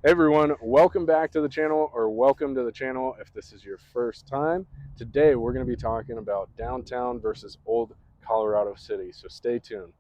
Hey everyone, welcome back to the channel, or welcome to the channel if this is your first time. Today we're going to be talking about downtown versus old Colorado City, so stay tuned.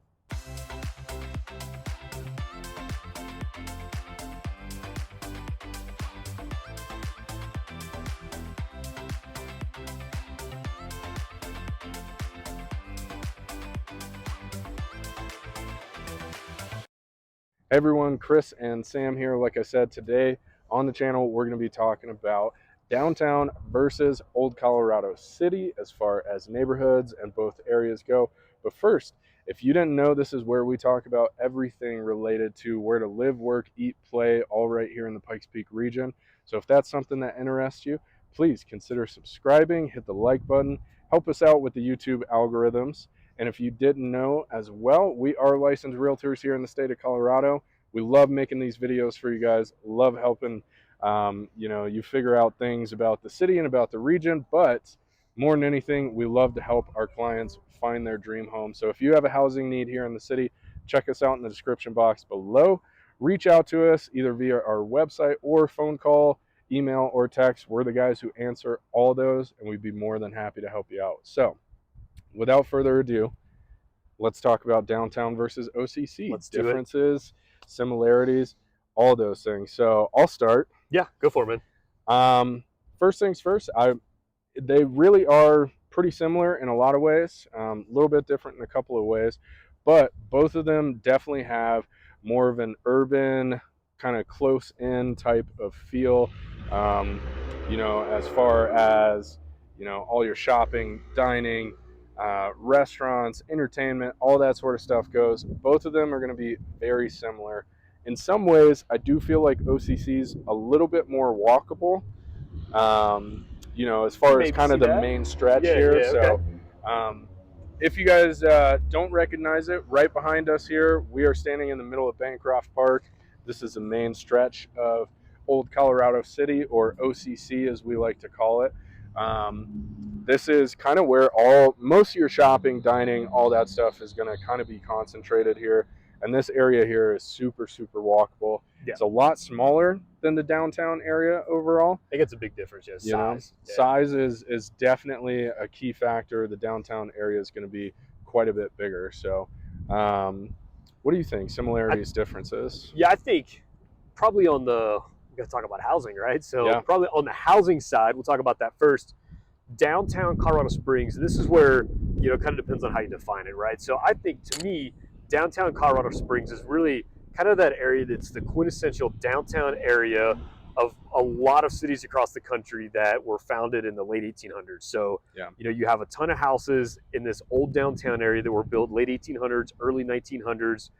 Hey everyone, Chris and Sam here. Like I said, today on the channel we're going to be talking about downtown versus old Colorado City as far as neighborhoods and both areas go. But first, if you didn't know, this is where we talk about everything related to where to live, work, eat, play, all right here in the Pikes Peak region. So if that's something that interests you, please consider subscribing, hit the like button, help us out with the YouTube algorithms. And if you didn't know as well, we are licensed realtors here in the state of Colorado. We love making these videos for you guys, love helping you figure out things about the city and about the region, but more than anything, we love to help our clients find their dream home. So if you have a housing need here in the city, check us out in the description box below. Reach out to us either via our website or phone call, email, or text. We're the guys who answer all those, and we'd be more than happy to help you out. So without further ado, let's talk about downtown versus OCC. Let's do it. Differences, similarities, all those things. So I'll start. Yeah, go for it, man. First things first, they really are pretty similar in a lot of ways, a little bit different in a couple of ways, but both of them definitely have more of an urban, kind of close-in type of feel, as far as, all your shopping, dining, restaurants, entertainment, all that sort of stuff goes. Both of them are going to be very similar. In some ways, I do feel like OCC's a little bit more walkable, as far as kind of the main stretch here. Yeah, so if you guys don't recognize it, right behind us here, we are standing in the middle of Bancroft Park. This is the main stretch of Old Colorado City, or OCC as we like to call it. This is kind of where most of your shopping, dining, all that stuff is going to kind of be concentrated here. And this area here is super, super walkable. Yeah. It's a lot smaller than the downtown area overall. I think it's a big difference, size. Yeah. Size is definitely a key factor. The downtown area is going to be quite a bit bigger. So what do you think? Similarities, differences? Yeah, I think probably we got to talk about housing, right? So probably on the housing side, we'll talk about that first. Downtown Colorado Springs, this is where, it kind of depends on how you define it, right? So I think, to me, downtown Colorado Springs is really kind of that area that's the quintessential downtown area of a lot of cities across the country that were founded in the late 1800s. So, you have a ton of houses in this old downtown area that were built late 1800s, early 1900s,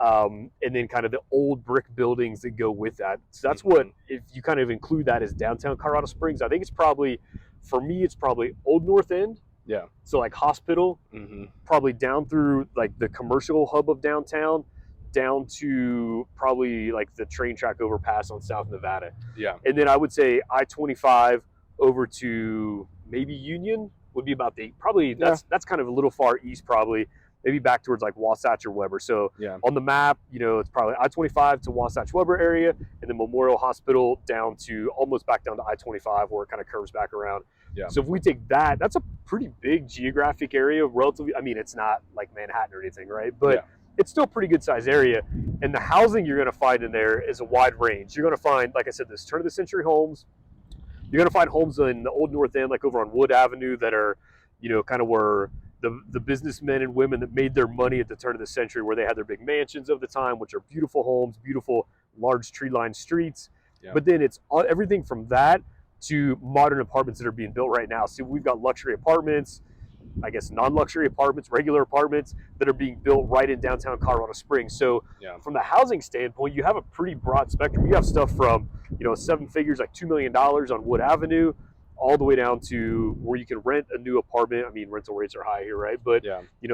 and then kind of the old brick buildings that go with that. So that's what, if you kind of include that as downtown Colorado Springs, I think it's probably, for me, it's probably Old North End. Yeah. So like Hospital, probably down through like the commercial hub of downtown, down to probably like the train track overpass on South Nevada. Yeah. And then I would say I-25 over to maybe Union would be about that's kind of a little far east, probably. Maybe back towards like Wasatch or Weber. So on the map, it's probably I-25 to Wasatch Weber area, and then Memorial Hospital down to almost back down to I-25 where it kind of curves back around. Yeah. So if we take that, that's a pretty big geographic area, relatively. I mean, it's not like Manhattan or anything, right? But it's still a pretty good size area. And the housing you're going to find in there is a wide range. You're going to find, like I said, this turn of the century homes. You're going to find homes in the Old North End, like over on Wood Avenue, that are, kind of where the businessmen and women that made their money at the turn of the century, where they had their big mansions of the time, which are beautiful homes, beautiful large tree-lined streets. Yeah. But then it's everything from that to modern apartments that are being built right now. So we've got luxury apartments, I guess non-luxury apartments, regular apartments that are being built right in downtown Colorado Springs. So from the housing standpoint, you have a pretty broad spectrum. You have stuff from, 7 figures, like $2 million on Wood Avenue, all the way down to where you can rent a new apartment. I mean, rental rates are high here, right? But,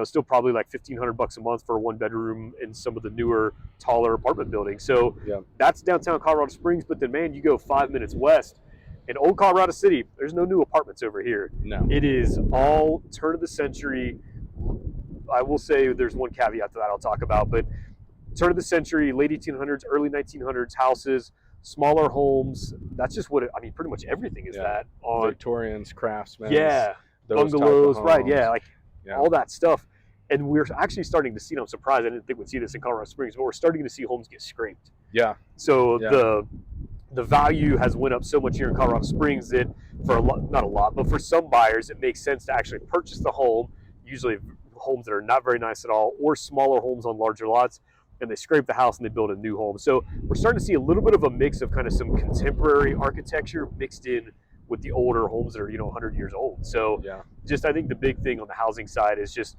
still probably like $1,500 a month for a 1-bedroom in some of the newer, taller apartment buildings. So that's downtown Colorado Springs. But then, man, you go 5 minutes west, in Old Colorado City, there's no new apartments over here. No. It is all turn of the century. I will say there's one caveat to that I'll talk about, but turn of the century, late 1800s, early 1900s houses, smaller homes. That's just what I mean. Pretty much everything is that on Victorians, craftsmen, those bungalows, type of right? homes. Yeah, like all that stuff. And we're actually starting to see. And I'm surprised I didn't think we'd see this in Colorado Springs, but we're starting to see homes get scraped. Yeah. So the value has went up so much here in Colorado Springs that for not a lot, but for some buyers, it makes sense to actually purchase the home, usually homes that are not very nice at all, or smaller homes on larger lots, and they scrape the house and they build a new home. So we're starting to see a little bit of a mix of kind of some contemporary architecture mixed in with the older homes that are 100 years old. So just I think the big thing on the housing side is just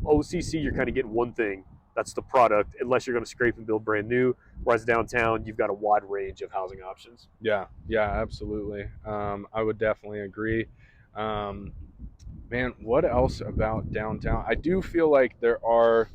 OCC, you're kind of getting one thing. That's the product, unless you're going to scrape and build brand new. Whereas downtown, you've got a wide range of housing options. Yeah, absolutely. I would definitely agree. Man, what else about downtown? I do feel like there are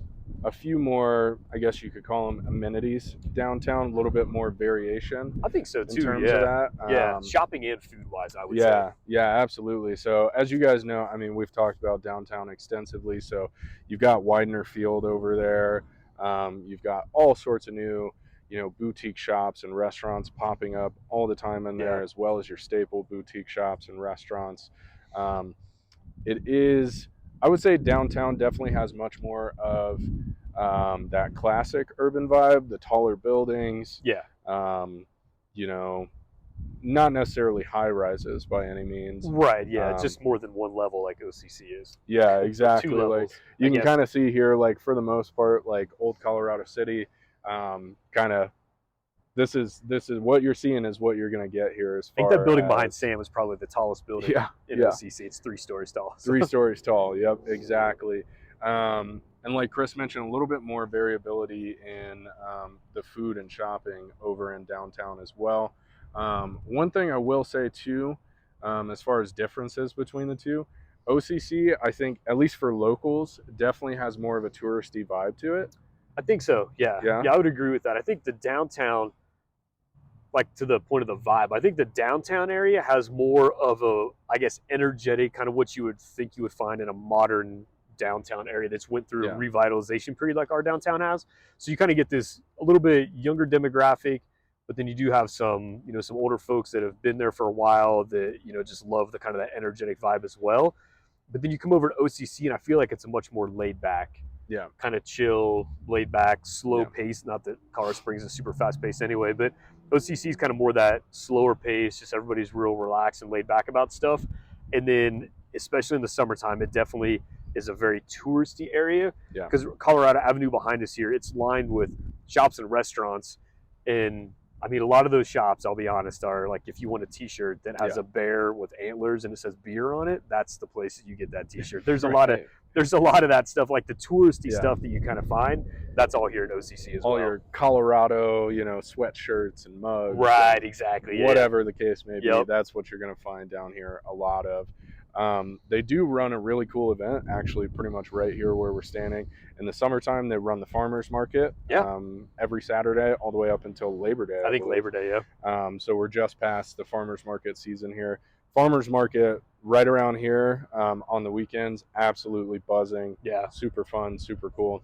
a few more, I guess you could call them amenities downtown, a little bit more variation. I think so too. In terms of that. Shopping and food wise, I would say. Yeah, absolutely. So as you guys know, I mean, we've talked about downtown extensively. So you've got Widener Field over there. You've got all sorts of new, boutique shops and restaurants popping up all the time in there, as well as your staple boutique shops and restaurants. It is, I would say downtown definitely has much more of that classic urban vibe, the taller buildings. Not necessarily high rises by any means. Right, just more than one level like OCC is. Yeah, exactly. Two levels, like you can kind of see here, like for the most part, like old Colorado City, kind of this is what you're seeing is what you're going to get here. As far I think that building behind Sam is probably the tallest building in OCC. It's 3 stories tall. So. 3 stories tall. Yep, exactly. And like Chris mentioned, a little bit more variability in the food and shopping over in downtown as well. One thing I will say too, as far as differences between the two, OCC, I think, at least for locals, definitely has more of a touristy vibe to it. I think so. Yeah, I would agree with that. I think the downtown, like to the point of the vibe, I think the downtown area has more of a, I guess, energetic kind of what you would think you would find in a modern downtown area that's went through a revitalization period like our downtown has. So you kind of get this a little bit younger demographic, but then you do have some, some older folks that have been there for a while that, just love the kind of that energetic vibe as well. But then you come over to OCC and I feel like it's a much more laid back, kind of chill, laid back, slow pace. Not that Colorado Springs is super fast paced anyway, but OCC is kind of more that slower pace, just everybody's real relaxed and laid back about stuff. And then, especially in the summertime, it definitely is a very touristy area because Colorado Avenue behind us here, it's lined with shops and restaurants. And I mean, a lot of those shops, I'll be honest, are like if you want a T-shirt that has a bear with antlers and it says beer on it, that's the place that you get that T-shirt. There's a lot of that stuff, like the touristy stuff that you kind of find. That's all here at OCC as well. All your Colorado, sweatshirts and mugs. Right, and exactly. Whatever the case may be, that's what you're going to find down here a lot of. They do run a really cool event, actually, pretty much right here where we're standing. In the summertime, they run the farmers market every Saturday all the way up until Labor Day. I think Labor Day, so we're just past the farmers market season here. Farmers market right around here on the weekends, absolutely buzzing. Super fun, super cool.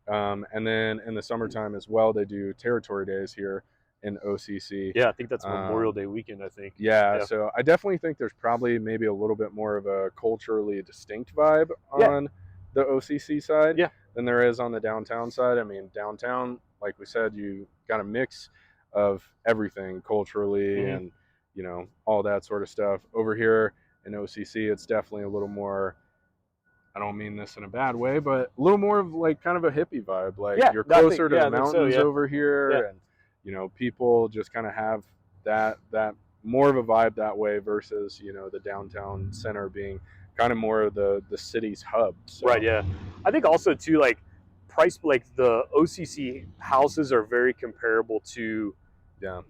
And then in the summertime as well, they do territory days here in OCC. I think that's Memorial Day weekend, I think. So I definitely think there's probably maybe a little bit more of a culturally distinct vibe on the OCC side than there is on the downtown side. I mean, downtown, like we said, you got a mix of everything culturally and, all that sort of stuff. Over here in OCC, it's definitely a little more, I don't mean this in a bad way, but a little more of like kind of a hippie vibe. Like you're closer to the mountains over here and, people just kind of have that more of a vibe that way versus, the downtown center being kind of more of the city's hub. So. Right, I think also too, like price, like the OCC houses are very comparable to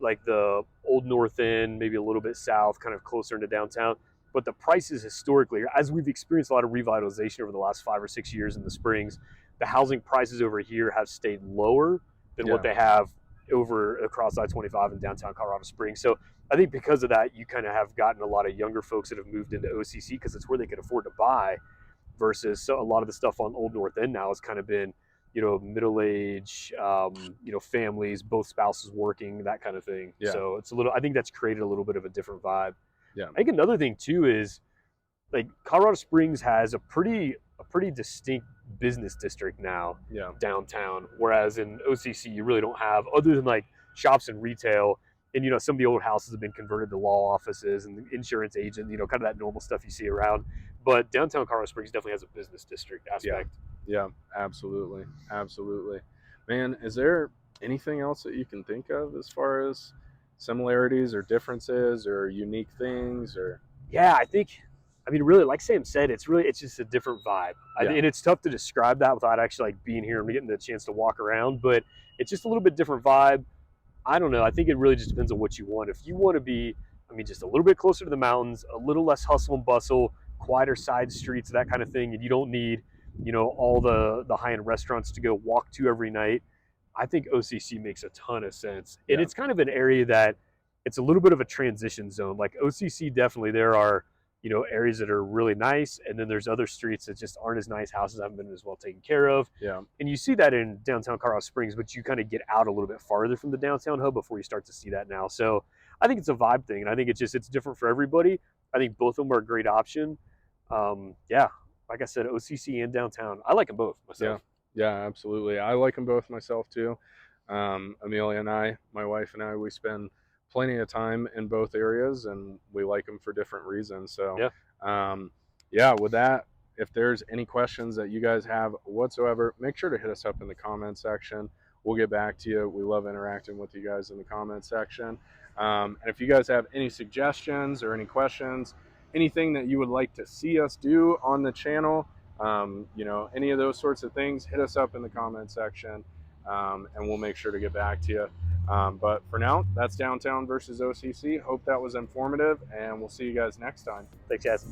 like the old North End, maybe a little bit south, kind of closer into downtown. But the prices historically, as we've experienced a lot of revitalization over the last 5 or 6 years in the Springs, the housing prices over here have stayed lower than what they have over across I-25 in downtown Colorado Springs. So I think because of that, you kind of have gotten a lot of younger folks that have moved into OCC because it's where they can afford to buy versus a lot of the stuff on Old North End now has kind of been, middle age, families, both spouses working, that kind of thing. Yeah. So it's a little. I think that's created a little bit of a different vibe. Yeah. I think another thing too is like Colorado Springs has a pretty distinct business district now downtown, whereas in OCC you really don't have, other than like shops and retail. And some of the old houses have been converted to law offices and insurance agent, kind of that normal stuff you see around. But downtown Colorado Springs definitely has a business district aspect. Yeah, absolutely, absolutely. Man, is there anything else that you can think of as far as similarities or differences or unique things or? Yeah, I mean, really, like Sam said, it's just a different vibe. Yeah. And it's tough to describe that without actually like being here and getting the chance to walk around, but it's just a little bit different vibe. I don't know. I think it really just depends on what you want. If you want to be, I mean, just a little bit closer to the mountains, a little less hustle and bustle, quieter side streets, that kind of thing, and you don't need, all the high-end restaurants to go walk to every night, I think OCC makes a ton of sense. And it's kind of an area that it's a little bit of a transition zone. Like OCC, definitely there are, areas that are really nice, and then there's other streets that just aren't as nice. Houses haven't been as well taken care of. Yeah. And you see that in downtown Colorado Springs, but you kind of get out a little bit farther from the downtown hub before you start to see that now. So I think it's a vibe thing, and I think it's different for everybody. I think both of them are a great option. Yeah, like I said, OCC and downtown, I like them both myself. Yeah, absolutely. I like them both myself too. Amelia and I, my wife and I, we spend plenty of time in both areas, and we like them for different reasons. So with that, if there's any questions that you guys have whatsoever, make sure to hit us up in the comment section. We'll get back to you. We love interacting with you guys in the comment section. And if you guys have any suggestions or any questions, anything that you would like to see us do on the channel, any of those sorts of things, hit us up in the comment section, and we'll make sure to get back to you. But for now, that's downtown versus OCC. Hope that was informative, and we'll see you guys next time. Thanks, guys.